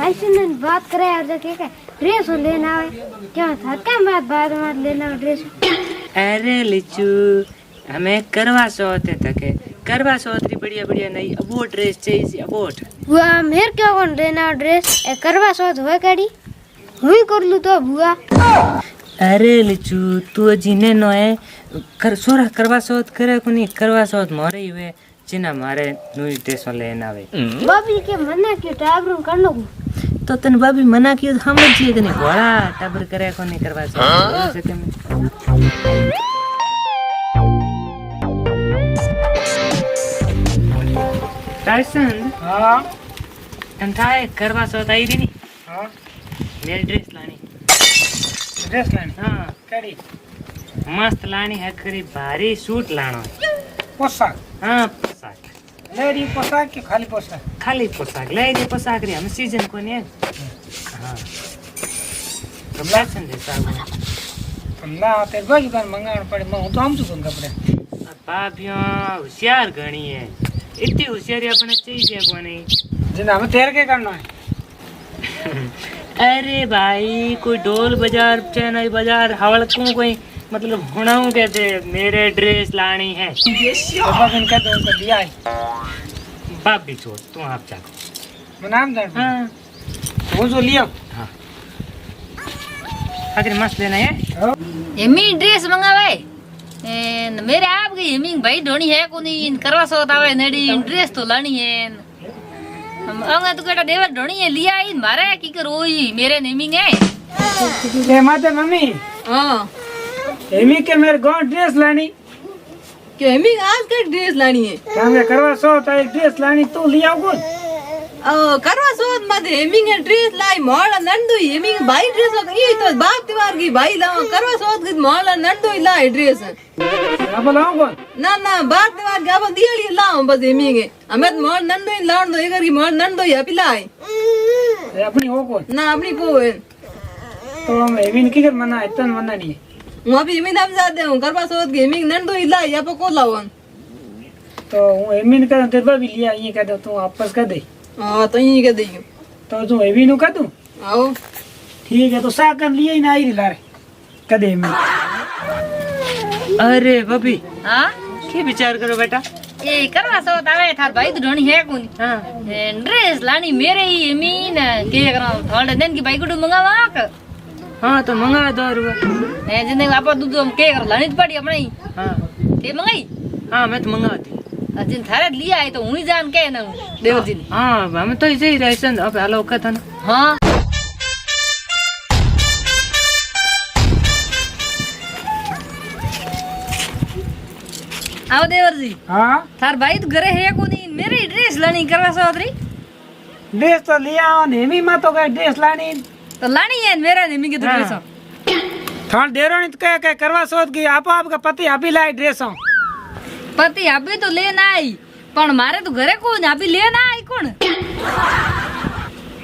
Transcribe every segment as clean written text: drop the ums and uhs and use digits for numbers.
ऐसे ने बात करे यार जो के ड्रेस लेना है क्या था क्या बाद में लेना ड्रेस। अरे लिचू हमें करवा चौथ तक करवा चौथ री बढ़िया बढ़िया नई अबो ड्रेस चाहिए अबोट बुआ मेरे क्या कौन लेना ड्रेस ए करवा चौथ हुआ कड़ी हुई कर लू तो बुआ। अरे लिचू तू जीने नो है कर सोरा करवा चौथ करे कोनी करवा चौथ मोरे ही वे जिना मारे नुई ड्रेस लेना आवे बाबी के मना के टाबरू करनो तो तन बाबी मना कियो हम जी तने घोड़ा टाबर करे कोनी करवा चौथ सके में टाइसन हाँ तन थाए करवा चौथ आई री नी हाँ मेरी ड्रेस लानी ड्रेस लानी हाँ कड़ी मस्त लानी है करी भारी सूट लानो है पोशाक हाँ पोशाक लेडी पोशाक की खाली पोशाक खाली पोशाक ले रे पोशाक रे हम सीजन को नहीं हाँ तो फैशन दे साहब ना तेरे को दुकान मंगाना पड़े मैं तो हम सुन कपड़े भाभियों होशियार घणी है इतनी होशियारी अपने चाहिए को नहीं जिना हमें तेरे के करना है। अरे भाई कोई ढोल बाजार चेन्नई बाजार हवल को कोई मतलब हुणाऊ कहते मेरे ड्रेस लानी है पापा कन कहते हैं उनको दिया है बाप भी छोड़ तू आप जा मैं नाम जान हाँ वो जो लिया हाँ अगर मस्त लेना है एमी ड्रेस मंगावे एन मेरे आप की एमी भाई ढोनी है कोनी इन करवा सोत आवे नेडी ड्रेस तो लानी है हम अंगा तो केटा देवर ढोनी है लिया इन मारे की करोई मेरे नेमिंग है ये माते मम्मी हां एमी के मेरे गांव ड्रेस लानी के एमी आज के ड्रेस लानी है क्या मैं करवा सो तो एक ड्रेस लानी तू लिया को करवा सोत मत एमी के ड्रेस लाई मोड़ नंदु एमी भाई ड्रेस ये तो बाप त्योहार की भाई लाओ करवा सोत की मोड़ नंदु लाई ड्रेस अब लाओ को ना ना बाप त्योहार का बन दियली लाओ बस एमी के हमें मोड़ नंदु लाओ दो एकर की मोड़ नंदु या पिलाई अपनी हो को ना अपनी को तो हम एमी की कर मना इतना मना नहीं वहाँ भी एमी नाम जाते हूँ करवा सोत गेमिंग नंदो इला या पे को लावन तो वो एमी का तेरे भी लिया ये कह दो तू वापस कर दे हाँ तो यही कह दियो तो तू एमी नु कर दूं आओ ठीक है तो साकन लिए ही ना आई लारे कदे एमी अरे बबी हाँ क्या विचार करो बेटा ये करवा सोत आवे थार भाई तो ढोनी है कौन हाँ ड्रेस लानी मेरे ही एमी न के करा थोड़े दिन की भाई को मंगावा का हाँ तो मंगा दो रुआ ए जिंदगी आप दूध हम के कर लानी पड़ी अपने ही हाँ के मंगाई हाँ मैं तो मंगा दी जिन थारे लिया है तो हुई जान के ना देवर जी ने हाँ हम तो इसे ही राशन अब हालो का था ना हाँ आओ देवर जी हां थार भाई तो घरे है कोनी मेरी ड्रेस लानी करवा सोत री ड्रेस तो लिया और एमी मा तो का ड्रेस लानी तो लानी है मेरा नेमी के तो हाँ। ड्रेस थान डेरो नहीं तो कह करवा सोच की आप आपका पति अभी लाई ड्रेस हो पति अभी तो लेना आई पण मारे तो घरे कौन अभी लेना आई कौन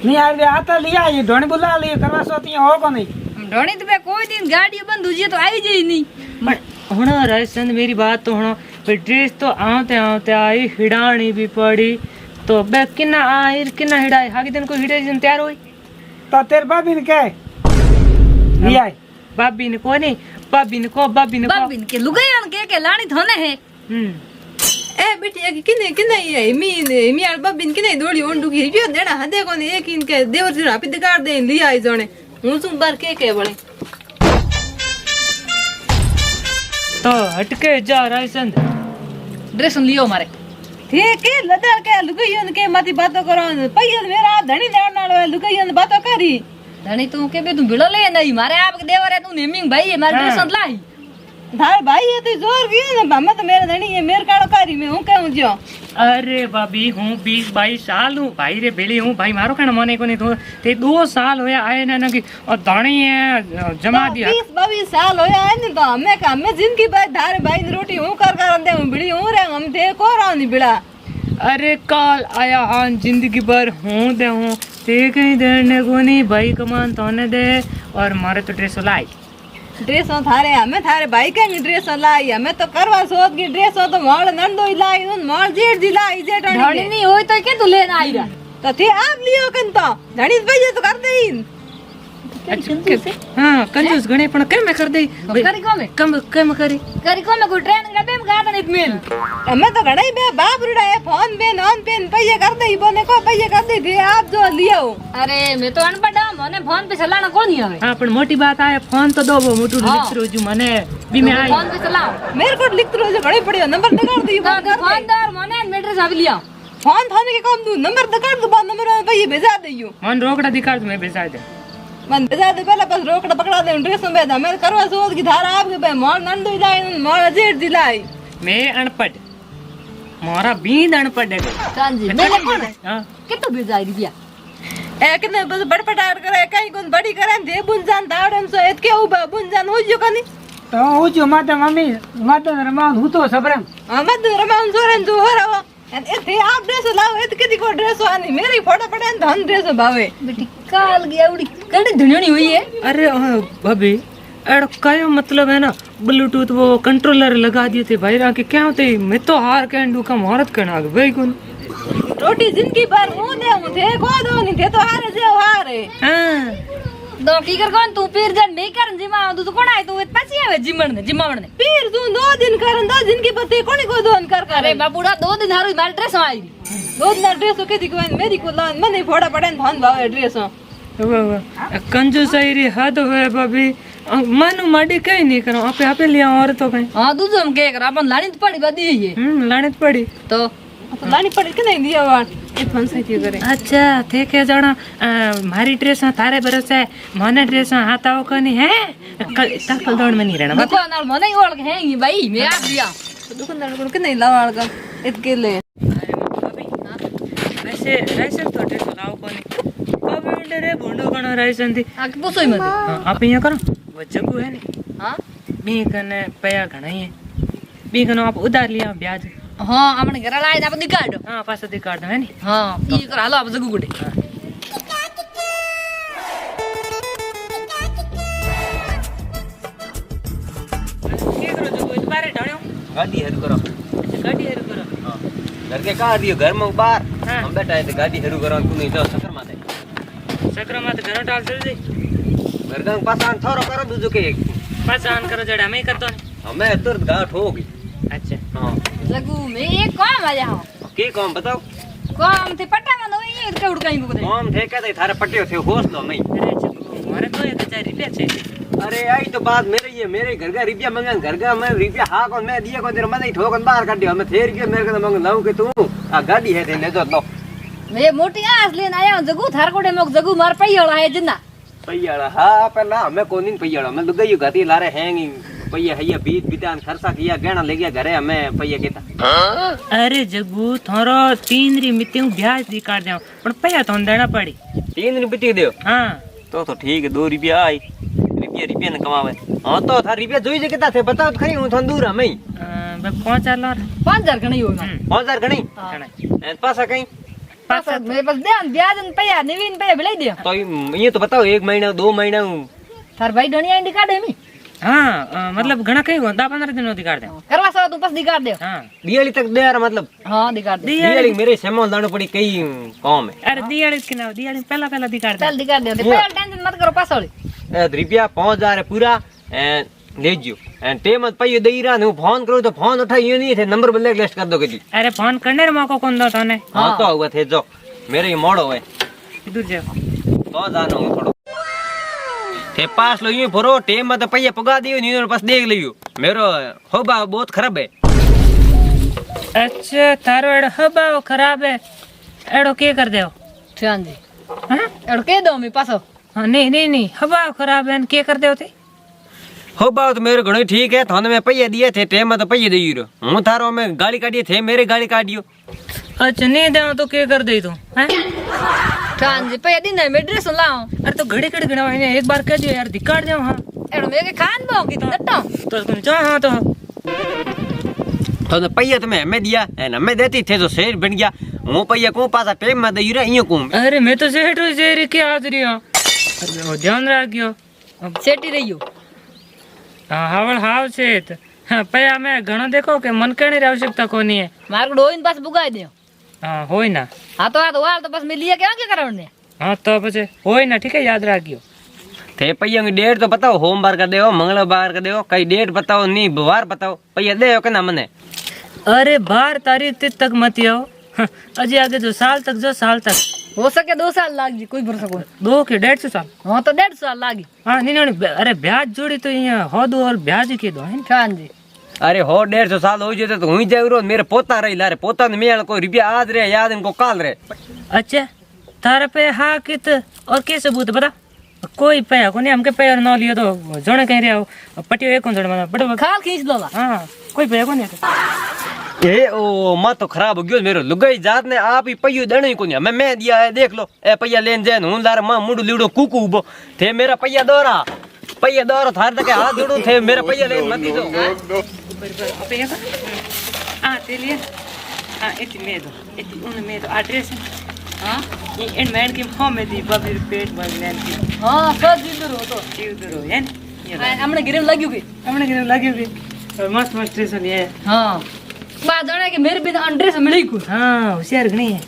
नहीं आ आता लिया ये ढोनी बुला लिए करवा सोती हो को नहीं ढोनी तो पे कोई दिन गाड़ी बंद हो जाए तो आई जाई नहीं बट होना राशन मेरी बात तो होना ड्रेस तो आते आते आई हिडानी भी पड़ी तो बे किना आई किना हिडाई हाकी दिन को हिडे जन तैयार होई तो तेरे बाबी ने कहे लिया है बाबी ने को नहीं बाबी ने को बाबिन के लुगायन के लानी थोने है ए बेटी किने किने ये मी आल बाबिन किने दौड़ी ओंडू की रियो देना हदे कोने एक इनके देवर जी आपी दिगाड़ दे लिया आई जोने हूं सुन बार के बणे तो हटके जा राशन ड्रेस लियो मारे ठीक है लदर के लुगायन के माती बातो करो पयन मेरा धनी देण नालो लुगायन बातो करी धनी तू के बे तू भिड़ो ले नहीं मारे आप देवर है तू नेमिंग भाई है मारे ड्रेस लाई धार भाई है तू जोर की ना हम तो मेरे धनी है मेरे काड़ो कारी में हूं कहूं जो अरे बाबी हूँ 20-22 साल हूँ भाई रे बेली हूँ भाई मारो कहना माने को नहीं तो ते 2 साल होया आए ना कि और दानी है जमा दिया 20-22 साल होया है नहीं तो हमें जिंदगी भर धारे भाई ने रोटी हूं कर दे हूं बिड़ी हूं रे हम थे को रहा नहीं बिड़ा अरे काल आया हाँ जिंदगी भर हूँ दे हूँ ते कहीं देने को नहीं भाई कमान तो होने दे और मारे तो ड्रेस लाई ड्रेस थारे हमें थारे भाई के ड्रेस लाई हमें तो करवा सोत की ड्रेस तो मोड़ नंदो लाई उन मोड़ जेठ दी लाई जेठ नहीं होई तो के तू लेना आई रहा तो थे आप लियो कन तो धनी भैया तो कर दे हाँ कंजूस गणे पण केम कर दे करी को में कम करी कोई ट्रेन डब्बे में गाता नहीं मिल हमें तो घड़ाई बे बाप रुड़ा है फोन पे नॉन पे भैया कर दे बोने को भैया कर दे थे आप जो लियो। अरे मैं तो अनपढ़ हूं मने फोन पे चलाना कौन ही आवे। हाँ पण मोटी बात आए फोन तो दो वो मोटू लिख रोजू मने बी में आई फोन पे चलाओ मेरे को लिख तो रोज घड़े पड़ियो नंबर दकार दी फोन दर मने एड्रेस अब लिया फोन थाने के काम दू नंबर दकार दो नंबर भैया भेजा दियो मन रोकड़ा दिखा मैं भेजा दे मन भेजा दे पहले बस रोकड़ा पकड़ा दे ड्रेस में भेजा मैं करवा सोच की धारा आपके पे मोर नंदो जाए मोर जेठ दिलाई मैं अनपढ़ मोरा बींद अनपढ़ है सांजी मैंने कौन है हां कितो भेजा दिया एक ने बस बड़पटार करे कहीं कोन बड़ी करे दे बुनजान दावड़म सो एत के उबा बुनजान हो जो कनी तो હું જો માતા મમ્મી માતા રમાન હું તો સબરમ मत रमान सोरन जो हो रहा एन एथे आप ड्रेस लाओ एत के को ड्रेस आनी मेरी फोटो पड़े धन ड्रेस भावे बेटी काल गया उड़ी कड़ी धुनियोनी हुई है। अरे भाभी एड़ो कयो मतलब है ना ब्लूटूथ वो कंट्रोलर लगा दिए थे भाई के क्या होते मैं तो हार कैंडू का मुहूर्त करना भाई कौन रोटी जिंदगी भर मुंह दे थे को दो नहीं थे तो हारे से हारे हां दो की कर कौन तू पीर जन नहीं कर जिमा तू तो कोण आए तू पछी आवे जिमावण ने पीर तू 2 दिन करन 2 दिन की पते कोनी को दोन कर अरे बाबूड़ा 2 दिन हारू मार ड्रेस आई 2 दिन ड्रेस के दी कोन मेरी को लान मने फोड़ा पड़े धन भावे ड्रेस कंजूस री हद है भाभी मनु माडी कहीं नहीं करो आपे आपे लिया और तो कहीं हां दूसरो हम के कर अपन लानी तो पड़ी बदी है लाने पड़ी तो लानी पड़े के नहीं दिया वाट ए फोन से थी करे अच्छा थे के जाना मारी ड्रेस थारे भरोसे है मने ड्रेस हाथाओ कनी है तकल दौड़ में नहीं रहना दुकानदार मने ओळख है ही भाई मैं आप लिया दुकानदार को के नहीं लावाड़ का इत के ले वैसे राइसन तो ड्रेस लाओ कोनी कभी रे भोंडो कणो राइसन थी आके पूछो ही मत आप यहाँ करो वो जगू है नी हां बी कने पया घणा ही है बी कनो आप उधार लिया ब्याज हां हमने घर लाए आप दिखाड़ दो हां पास दिखाड़ दो है नी हां ई कर हालो आप जगू गुडे के करो जगू इस बारे ढाणो गाड़ी हेरु करो गाड़ी हेरु करो हाँ घर के कहा दियो घर में बाहर हाँ। हम बैठा है तो गाड़ी हेरु करो तू नहीं तो सकर माते सक्रमा तो घर डाल चल दे घर का पासान थोरो करो दूजो के पास आन करो जड़ा मैं कर दो ने हमें तुरंत गांठ होगी अच्छा हाँ जगू में एक काम आ जाओ के काम बताओ काम थे पट्टा में दो ये के उड़काई को दे काम थे कहते थारे पट्टे थे होश तो नहीं अरे जगू मारे तो 1000 रुपया चाहिए अरे आई तो बात मेरे घर का रुपया मंगन घर का मैं रुपया हाँ को मैं दिया को तेरे मन ही ठोकन बाहर कर दिया मैं थे रुपया मेरे को मंग लाऊं के तू आ गाड़ी है ले जो लो मैं मोटी आस लेने आया हूं जगू थार कोडे में जगू मार पईयोला है जिन्ना पैयाड़ा हाँ पहला हमें कोनी पैयाड़ा मैं दुगई गति लारे हैंगी पैया हैया बीत बितान खर्चा किया गहना ले गया घरे हमें पैया केता अरे जगू थारो 3 री मिते ब्याज दिकार देओ पण पया तो देना पड़ी 3 रुपया दे हां तो ठीक है 2 रुपया आई रुपया न कमावे हाँ तो थार रुपया जोई जे केता थे बताओ तो खरी हूं थंदूर हमें 5000 लार 5000 गणी होगा 5000 गणी घणे पासा कहीं पास मेरे पास ध्यान ब्याज न पया नवीन पया बिलाई दे तो ये तो बताओ 1 महीना 2 महीना थार भाई धनिया इंडी काढे मी हां मतलब घणा कई 10-15 दिन दिकार दे करवा सो तू पास दिकार दे हां दिवाली तक दे यार मतलब हां दिकार दे दिवाली मेरे सेमो दाणो पड़ी कई काम है अरे दिवाली के ना दिवाली पहला दिकार दे चल दिकार दे पहले टेंशन मत करो पास वाली रुपया 5000 है पूरा ले जियो एंड ते मत पई दई रहा नु फोन करो तो फोन उठाइयो नहीं थे नंबर ब्लैक लिस्ट कर दो के अरे फोन करने रे मौका कौन दो तने हां तो हुआ थे जो मेरे ये मोड़ो है इधर जाओ तो जानो थोड़ो थे पास लो यूं भरो टेम मत पई पगा दियो नी पास देख लियो मेरो होबा बहुत खराब है अच्छा थारो एड़ो हबाओ खराब है एड़ो के कर देओ ध्यान दे हां एड़ के दो मी पासो हां नहीं हबाओ खराब है के कर देओ थे होबा तो मेरे घणो ठीक है थाने में पई दिए थे टेम मत पई देई रो हूं थारो में गाड़ी काढी थे मेरे गाड़ी काढियो अच्छा नहीं देओ तो के कर दे तू हैं ध्यान दे पया दिन में ड्रेस लाओ अरे तो घड़ी गणवा एक बार कह दियो यार दिकार देओ हां एड़ मेरे खान बो की नट्टो तो तुम जा हां तो पैया तुम्हें हमें दिया है हमें देती थे तो शेर बन गया हूं पैया को पासा टेम में दई रे इयो को अरे मैं तो सेठ जेरी के हाजरी हूं अरे ध्यान रखियो सेठी रहियो हावल हाव सेठ हां पया मैं घणो देखो के मन करने री आवश्यकता कोनी है मार को डोइन पास बुगाई दे हां होय ना हाँ तो वाल तो बस मैं लिया क्या कराने। हाँ तो पछे होय ना ठीक है याद राखियो थे पैया की डेट तो बताओ सोमवार का देओ मंगलवार का देओ कई डेट बताओ नहीं वार बताओ पैया दे के ना मने। अरे 12 तारीख तक मत आओ अजी आगे जो साल तक हो सके 2 साल लाग जी कोई भरोसा कोई। 2 के 150 साल। हाँ तो 1.5 साल लागी। हाँ नहीं अरे ब्याज जोड़ी तो यहाँ हो दो और ब्याज के दो है हाँ जी। अरे हो 150 साल हो जाते तो हुई जाए मेरे पोता रही लारे पोता ने मेल कोई रुपया आज रे याद इनको काल रे। अच्छा तारा पे हाँ कित और के सबूत बता कोई पे को नहीं हमके पे न लियो तो जोड़े कहीं रहे हो पटियो एक जोड़े मतलब बड़ो खाल खींच लो ला। हाँ कोई पे को नहीं ए ओ मां तो खराब हो गयो मेरो लुगाई जात ने आप ही पैयो देने को नहीं मैं दिया है देख लो ए पैया लेन जैन हूं लारे मां मुंडू लीड़ो कुकू उबो थे मेरा पैया दौरा थार तक हाथ जोड़ो थे मेरा पैया लेन मत दो पे हां ते लिए हां इतनी में दो इतनी उन में तो एड्रेस हां ये इन मैन की फॉर्म में दी बबीर पेट में लेन की हाँ सब जीव रो तो जीव दरो है हमने गिरम लगी गई। हमने के लगी भी मस्त स्टेशन ये हाँ बात जाने कि मेरे बिना एड्रेस मिली को। हाँ होशियार नहीं है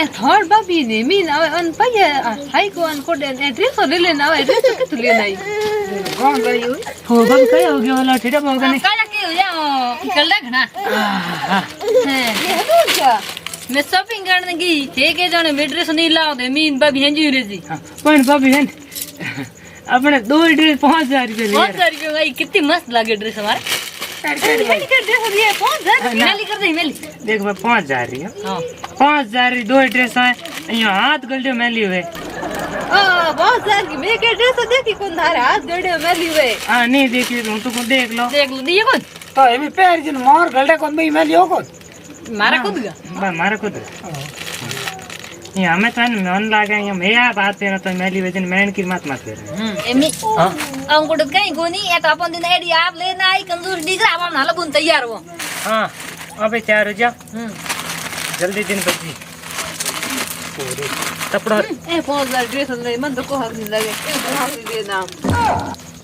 ए थर्ड बाबी ने मीन अन पया हाई को अन कोड एड्रेस ले लेना एड्रेस के तो लेना ही कौन गई हुई हो बाबी क्या हो गया वाला ठेडा बोल गने काला के हो या निकल रहा ना। है ये तो क्या मैं शॉपिंग करने गई थे के जाने एड्रेस नहीं लाओ दे मीन बाबी हंजी रे जी। पण बाबी है अपने 2 ड्रेस 5000 रुपए ले बहुत सारी क्यों गई कितनी मस्त लगे ड्रेस हमारे ड्रेस ये 5000 मेली कर दे मेली देख मैं 5000 रही है हां 5000 री 2 ड्रेस है यहाँ हाथ गलटे मेली हुए बहुत सारी की मैं के ड्रेस देखी कौन धारे हाथ गड़े मेली हुए। हां नहीं देखी तुम देख लो दिए कौन तो एमी पैर जिन मोर गलडा कोन बई मैं लियो कोन मारा खुद का मारा खुद यहाँ हमें तो मन लागे यहाँ मैं बात पे ना तो मेली वजन मैंने की मत कर एमी हमको तो कहीं कोनी ये तो अपन दिन एडी आप लेना आई कंजूस डिगरा आप नाला बुन तैयार हो। हां अबे तैयार हो जा जल्दी दिन बची पूरे कपड़ा ए 5000 ड्रेस ले मन तो को हक नहीं लगे के हाथ देना।